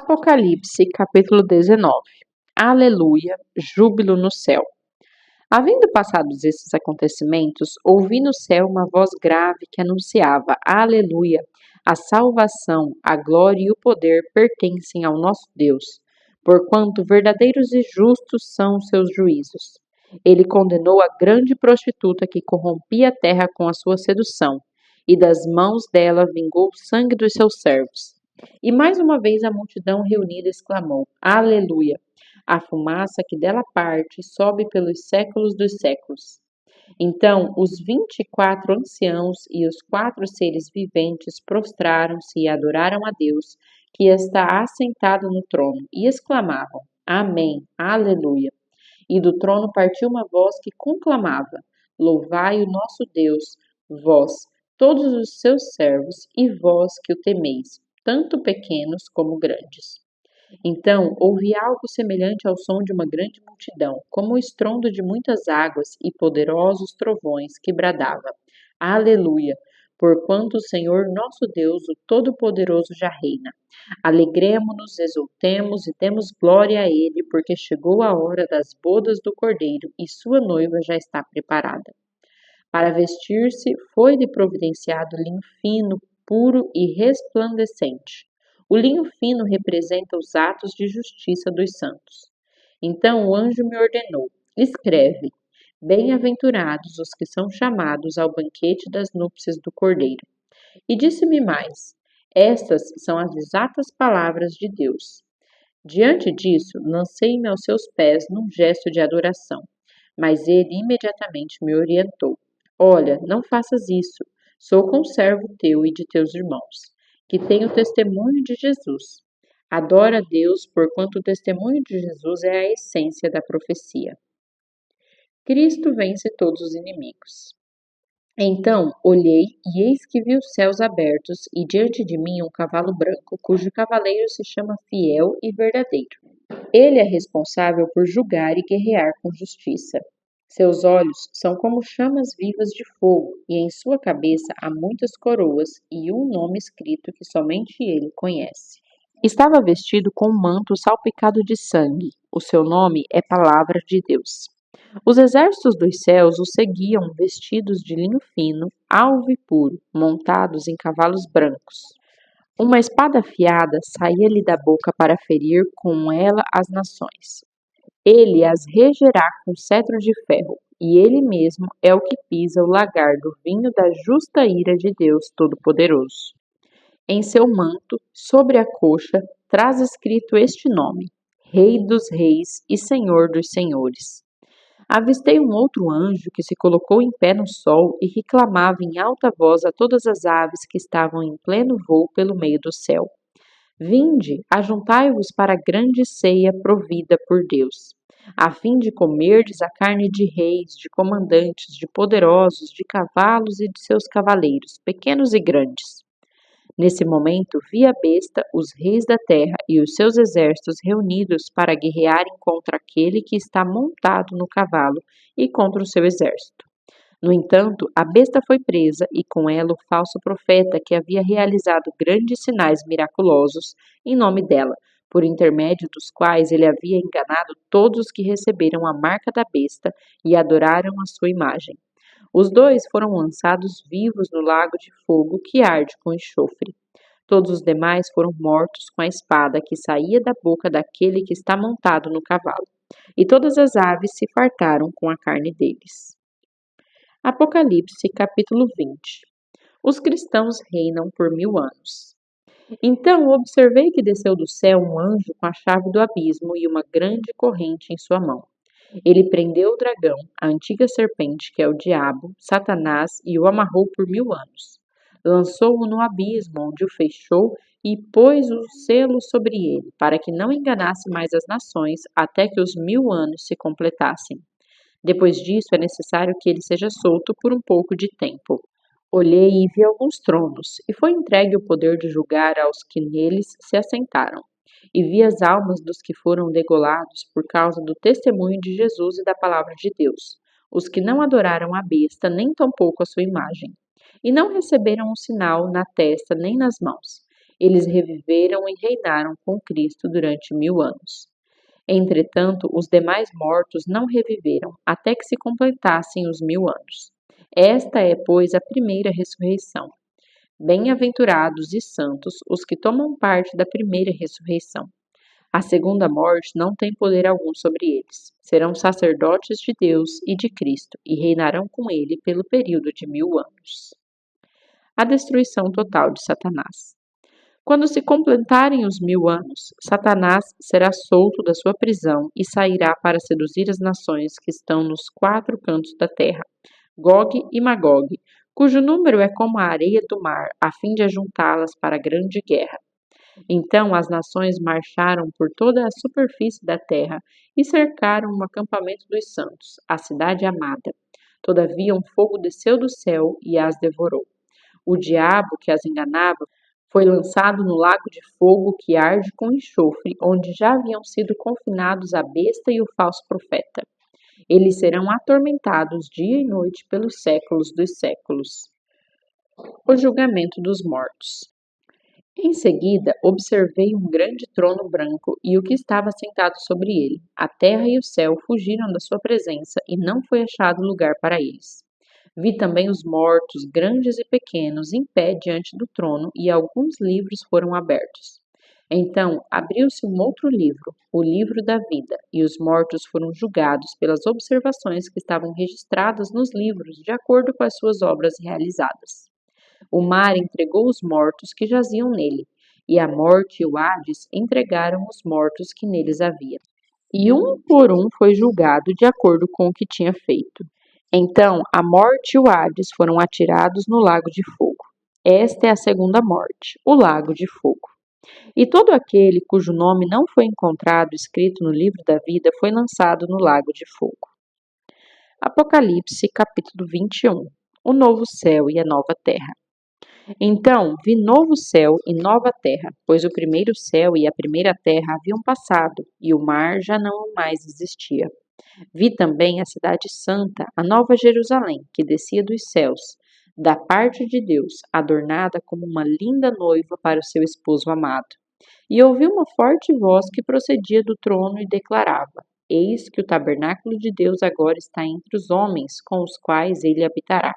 Apocalipse, capítulo 19. Aleluia, júbilo no céu. Havendo passados esses acontecimentos, ouvi no céu uma voz grave que anunciava: Aleluia, a salvação, a glória e o poder pertencem ao nosso Deus, porquanto verdadeiros e justos são os seus juízos. Ele condenou a grande prostituta que corrompia a terra com a sua sedução, e das mãos dela vingou o sangue dos seus servos. E mais uma vez a multidão reunida exclamou: Aleluia! A fumaça que dela parte sobe pelos séculos dos séculos. Então os 24 anciãos e os 4 seres viventes prostraram-se e adoraram a Deus, que está assentado no trono, e exclamavam: Amém, Aleluia! E do trono partiu uma voz que conclamava: Louvai o nosso Deus, vós, todos os seus servos, e vós que o temeis, tanto pequenos como grandes. Então ouvi algo semelhante ao som de uma grande multidão, como o estrondo de muitas águas e poderosos trovões, que bradava: Aleluia! Porquanto o Senhor nosso Deus, o Todo-Poderoso, já reina. Alegremo-nos, exultemos e demos glória a Ele, porque chegou a hora das bodas do Cordeiro e sua noiva já está preparada. Para vestir-se, foi-lhe providenciado linho fino, puro e resplandecente. O linho fino representa os atos de justiça dos santos. Então o anjo me ordenou: escreve: Bem-aventurados os que são chamados ao banquete das núpcias do Cordeiro. E disse-me mais: estas são as exatas palavras de Deus. Diante disso, lancei-me aos seus pés num gesto de adoração. Mas ele imediatamente me orientou: Olha, não faças isso. Sou conservo teu e de teus irmãos, que têm o testemunho de Jesus. Adora a Deus, porquanto o testemunho de Jesus é a essência da profecia. Cristo vence todos os inimigos. Então olhei, e eis que vi os céus abertos, e diante de mim um cavalo branco, cujo cavaleiro se chama Fiel e Verdadeiro. Ele é responsável por julgar e guerrear com justiça. Seus olhos são como chamas vivas de fogo, e em sua cabeça há muitas coroas e um nome escrito que somente ele conhece. Estava vestido com um manto salpicado de sangue. O seu nome é Palavra de Deus. Os exércitos dos céus o seguiam vestidos de linho fino, alvo e puro, montados em cavalos brancos. Uma espada afiada saía-lhe da boca para ferir com ela as nações. Ele as regerá com cetro de ferro, e ele mesmo é o que pisa o lagar do vinho da justa ira de Deus Todo-Poderoso. Em seu manto, sobre a coxa, traz escrito este nome: Rei dos Reis e Senhor dos Senhores. Avistei um outro anjo que se colocou em pé no sol e reclamava em alta voz a todas as aves que estavam em pleno voo pelo meio do céu: Vinde, ajuntai-vos para a grande ceia provida por Deus, a fim de comerdes a carne de reis, de comandantes, de poderosos, de cavalos e de seus cavaleiros, pequenos e grandes. Nesse momento vi a besta, os reis da terra e os seus exércitos reunidos para guerrearem contra aquele que está montado no cavalo e contra o seu exército. No entanto, a besta foi presa e com ela o falso profeta que havia realizado grandes sinais miraculosos em nome dela, por intermédio dos quais ele havia enganado todos os que receberam a marca da besta e adoraram a sua imagem. Os dois foram lançados vivos no lago de fogo que arde com enxofre. Todos os demais foram mortos com a espada que saía da boca daquele que está montado no cavalo, e todas as aves se fartaram com a carne deles. Apocalipse, capítulo 20. Os cristãos reinam por 1000 anos. Então observei que desceu do céu um anjo com a chave do abismo e uma grande corrente em sua mão. Ele prendeu o dragão, a antiga serpente, que é o diabo, Satanás, e o amarrou por 1000 anos. Lançou-o no abismo, onde o fechou e pôs o selo sobre ele, para que não enganasse mais as nações, até que os 1000 anos se completassem. Depois disso, é necessário que ele seja solto por um pouco de tempo. Olhei e vi alguns tronos, e foi entregue o poder de julgar aos que neles se assentaram. E vi as almas dos que foram degolados por causa do testemunho de Jesus e da palavra de Deus, os que não adoraram a besta, nem tampouco a sua imagem, e não receberam um sinal na testa nem nas mãos. Eles reviveram e reinaram com Cristo durante 1000 anos. Entretanto, os demais mortos não reviveram, até que se completassem os 1000 anos. Esta é, pois, a primeira ressurreição. Bem-aventurados e santos os que tomam parte da primeira ressurreição. A segunda morte não tem poder algum sobre eles. Serão sacerdotes de Deus e de Cristo e reinarão com ele pelo período de 1000 anos. A destruição total de Satanás. Quando se completarem os 1000 anos, Satanás será solto da sua prisão e sairá para seduzir as nações que estão nos 4 cantos da terra, Gog e Magog, cujo número é como a areia do mar, a fim de ajuntá-las para a grande guerra. Então as nações marcharam por toda a superfície da terra e cercaram o acampamento dos santos, a cidade amada. Todavia um fogo desceu do céu e as devorou. O diabo que as enganava foi lançado no lago de fogo que arde com enxofre, onde já haviam sido confinados a besta e o falso profeta. Eles serão atormentados dia e noite pelos séculos dos séculos. O julgamento dos mortos. Em seguida, observei um grande trono branco e o que estava sentado sobre ele. A terra e o céu fugiram da sua presença e não foi achado lugar para eles. Vi também os mortos, grandes e pequenos, em pé diante do trono, e alguns livros foram abertos. Então abriu-se um outro livro, o livro da vida, e os mortos foram julgados pelas observações que estavam registradas nos livros, de acordo com as suas obras realizadas. O mar entregou os mortos que jaziam nele, e a morte e o Hades entregaram os mortos que neles havia. E um por um foi julgado de acordo com o que tinha feito. Então a morte e o Hades foram atirados no lago de fogo. Esta é a segunda morte, o lago de fogo. E todo aquele cujo nome não foi encontrado escrito no livro da vida foi lançado no lago de fogo. Apocalipse, capítulo 21. O novo céu e a nova terra. Então vi novo céu e nova terra, pois o primeiro céu e a primeira terra haviam passado, e o mar já não mais existia. Vi também a cidade santa, a nova Jerusalém, que descia dos céus, da parte de Deus, adornada como uma linda noiva para o seu esposo amado. E ouvi uma forte voz que procedia do trono e declarava: Eis que o tabernáculo de Deus agora está entre os homens, com os quais ele habitará.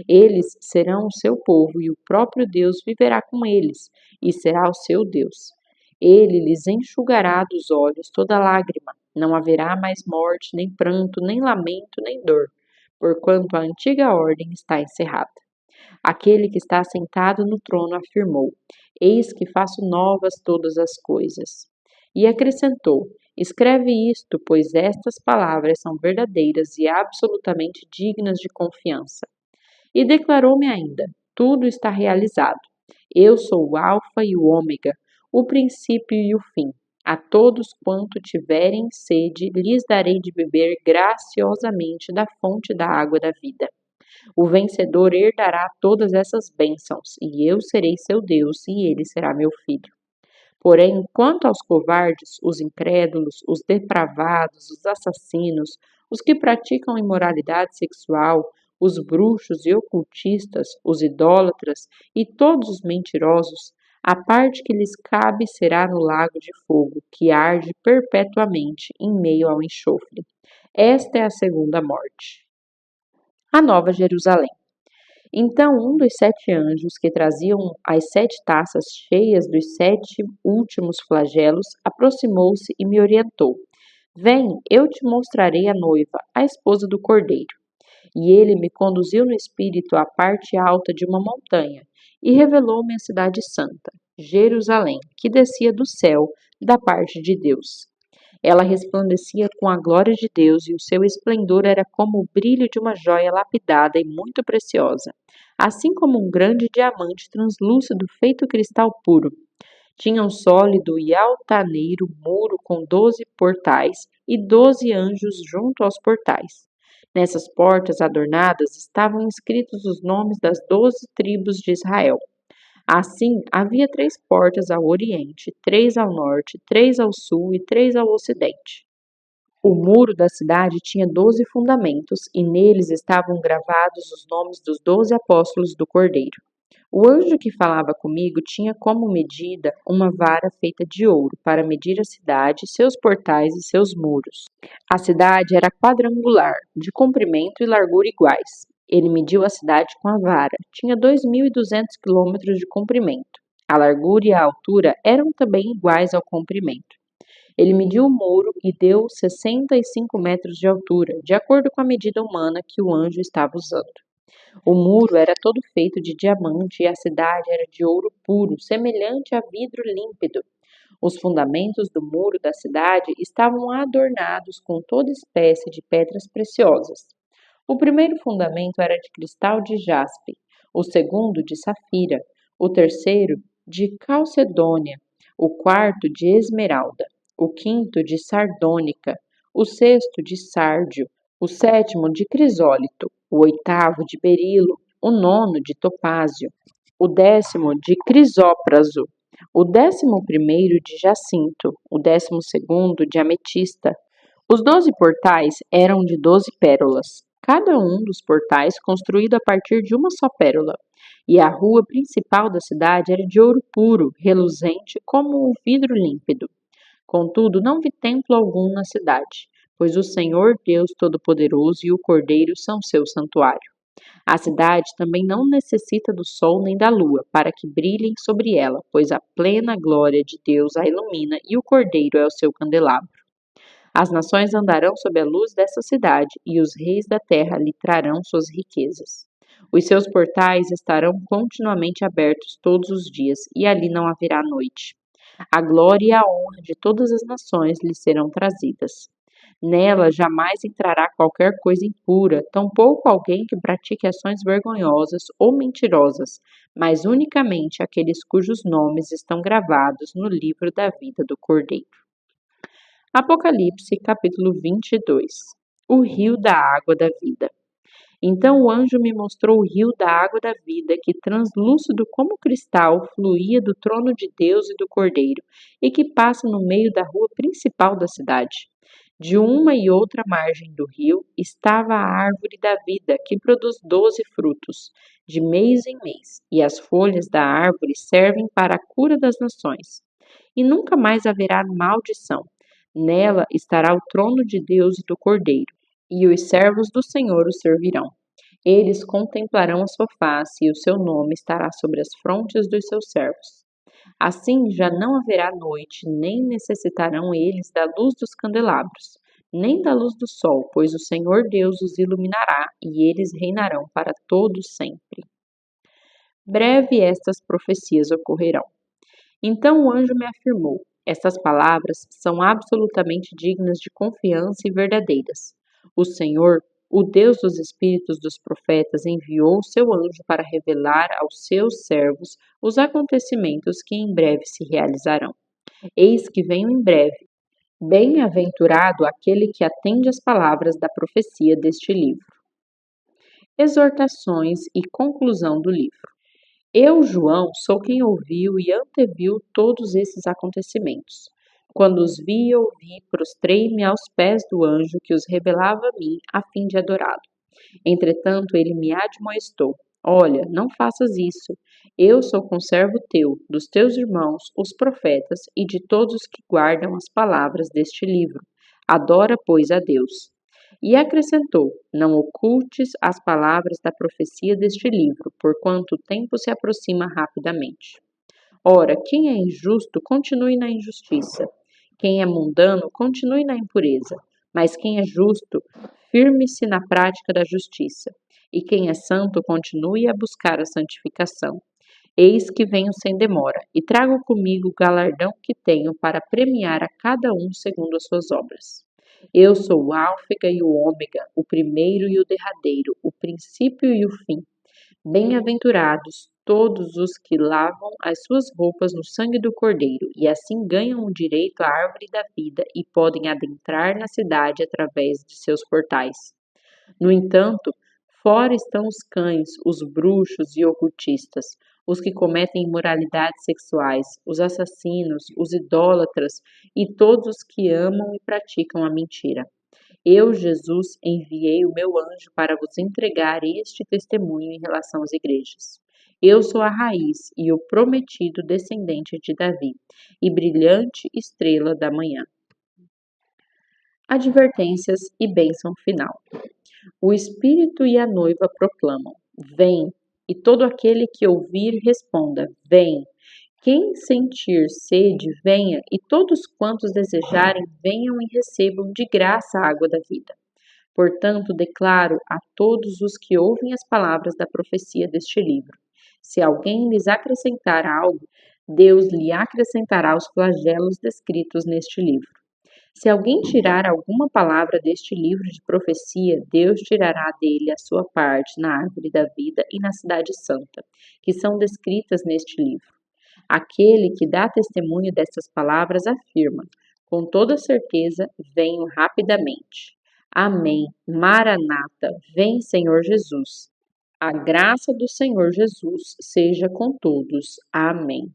Eles serão o seu povo, e o próprio Deus viverá com eles, e será o seu Deus. Ele lhes enxugará dos olhos toda lágrima. Não haverá mais morte, nem pranto, nem lamento, nem dor, porquanto a antiga ordem está encerrada. Aquele que está sentado no trono afirmou: Eis que faço novas todas as coisas. E acrescentou: Escreve isto, pois estas palavras são verdadeiras e absolutamente dignas de confiança. E declarou-me ainda: Tudo está realizado. Eu sou o Alfa e o Ômega, o princípio e o fim. A todos quanto tiverem sede, lhes darei de beber graciosamente da fonte da água da vida. O vencedor herdará todas essas bênçãos, e eu serei seu Deus, e ele será meu filho. Porém, quanto aos covardes, os incrédulos, os depravados, os assassinos, os que praticam imoralidade sexual, os bruxos e ocultistas, os idólatras e todos os mentirosos, a parte que lhes cabe será no lago de fogo, que arde perpetuamente em meio ao enxofre. Esta é a segunda morte. A Nova Jerusalém. Então um dos 7 anjos que traziam as 7 taças cheias dos 7 últimos flagelos aproximou-se e me orientou: Vem, eu te mostrarei a noiva, a esposa do Cordeiro. E ele me conduziu no espírito à parte alta de uma montanha e revelou-me a cidade santa, Jerusalém, que descia do céu, da parte de Deus. Ela resplandecia com a glória de Deus e o seu esplendor era como o brilho de uma joia lapidada e muito preciosa, assim como um grande diamante translúcido feito cristal puro. Tinha um sólido e altaneiro muro com 12 portais e 12 anjos junto aos portais. Nessas portas adornadas estavam escritos os nomes das 12 tribos de Israel. Assim, havia 3 portas ao oriente, 3 ao norte, 3 ao sul e 3 ao ocidente. O muro da cidade tinha 12 fundamentos, e neles estavam gravados os nomes dos 12 apóstolos do Cordeiro. O anjo que falava comigo tinha como medida uma vara feita de ouro para medir a cidade, seus portais e seus muros. A cidade era quadrangular, de comprimento e largura iguais. Ele mediu a cidade com a vara. Tinha 2.200 quilômetros de comprimento. A largura e a altura eram também iguais ao comprimento. Ele mediu o muro e deu 65 metros de altura, de acordo com a medida humana que o anjo estava usando. O muro era todo feito de diamante e a cidade era de ouro puro, semelhante a vidro límpido. Os fundamentos do muro da cidade estavam adornados com toda espécie de pedras preciosas. O primeiro fundamento era de cristal de jaspe, o segundo de safira, o terceiro de calcedônia, o quarto de esmeralda, o quinto de sardônica, o sexto de sárdio, o sétimo de crisólito, o oitavo de berilo, o nono de topázio, o 10º de crisópraso, o 11º de jacinto, o 12º de ametista. Os 12 portais eram de 12 pérolas, cada um dos portais construído a partir de uma só pérola, e a rua principal da cidade era de ouro puro, reluzente como um vidro límpido. Contudo, não vi templo algum na cidade, pois o Senhor Deus Todo-Poderoso e o Cordeiro são seu santuário. A cidade também não necessita do sol nem da lua para que brilhem sobre ela, pois a plena glória de Deus a ilumina e o Cordeiro é o seu candelabro. As nações andarão sob a luz dessa cidade, e os reis da terra lhe trarão suas riquezas. Os seus portais estarão continuamente abertos todos os dias, e ali não haverá noite. A glória e a honra de todas as nações lhe serão trazidas. Nela jamais entrará qualquer coisa impura, tampouco alguém que pratique ações vergonhosas ou mentirosas, mas unicamente aqueles cujos nomes estão gravados no livro da vida do Cordeiro. Apocalipse, capítulo 22. O rio da água da vida. Então o anjo me mostrou o rio da água da vida, que translúcido como cristal fluía do trono de Deus e do Cordeiro, e que passa no meio da rua principal da cidade. De uma e outra margem do rio estava a árvore da vida, que produz 12 frutos, de mês em mês, e as folhas da árvore servem para a cura das nações. E nunca mais haverá maldição. Nela estará o trono de Deus e do Cordeiro, e os servos do Senhor o servirão. Eles contemplarão a sua face, e o seu nome estará sobre as frontes dos seus servos. Assim já não haverá noite, nem necessitarão eles da luz dos candelabros, nem da luz do sol, pois o Senhor Deus os iluminará, e eles reinarão para todo sempre. Breve estas profecias ocorrerão. Então o anjo me afirmou: estas palavras são absolutamente dignas de confiança e verdadeiras. O Senhor, o Deus dos espíritos dos profetas, enviou o seu anjo para revelar aos seus servos os acontecimentos que em breve se realizarão. Eis que venho em breve. Bem-aventurado aquele que atende às palavras da profecia deste livro. Exortações e conclusão do livro. Eu, João, sou quem ouviu e anteviu todos esses acontecimentos. Quando os vi e ouvi, prostrei-me aos pés do anjo que os revelava a mim, a fim de adorá-lo. Entretanto, ele me admoestou: olha, não faças isso. Eu sou conservo teu, dos teus irmãos, os profetas, e de todos os que guardam as palavras deste livro. Adora, pois, a Deus. E acrescentou: não ocultes as palavras da profecia deste livro, porquanto o tempo se aproxima rapidamente. Ora, quem é injusto, continue na injustiça. Quem é mundano, continue na impureza. Mas quem é justo, firme-se na prática da justiça. E quem é santo, continue a buscar a santificação. Eis que venho sem demora, e trago comigo o galardão que tenho para premiar a cada um segundo as suas obras. Eu sou o Álfega e o Ômega, o primeiro e o derradeiro, o princípio e o fim. Bem-aventurados todos os que lavam as suas roupas no sangue do Cordeiro, e assim ganham o direito à árvore da vida e podem adentrar na cidade através de seus portais. No entanto, fora estão os cães, os bruxos e ocultistas, os que cometem imoralidades sexuais, os assassinos, os idólatras e todos os que amam e praticam a mentira. Eu, Jesus, enviei o meu anjo para vos entregar este testemunho em relação às igrejas. Eu sou a raiz e o prometido descendente de Davi, e brilhante estrela da manhã. Advertências e bênção final. O Espírito e a noiva proclamam: Vem! E todo aquele que ouvir responda: Vem! Quem sentir sede, venha, e todos quantos desejarem, venham e recebam de graça a água da vida. Portanto, declaro a todos os que ouvem as palavras da profecia deste livro: se alguém lhes acrescentar algo, Deus lhe acrescentará os flagelos descritos neste livro. Se alguém tirar alguma palavra deste livro de profecia, Deus tirará dele a sua parte na árvore da vida e na cidade santa, que são descritas neste livro. Aquele que dá testemunho dessas palavras afirma: com toda certeza, venho rapidamente. Amém. Maranata, vem Senhor Jesus. A graça do Senhor Jesus seja com todos. Amém.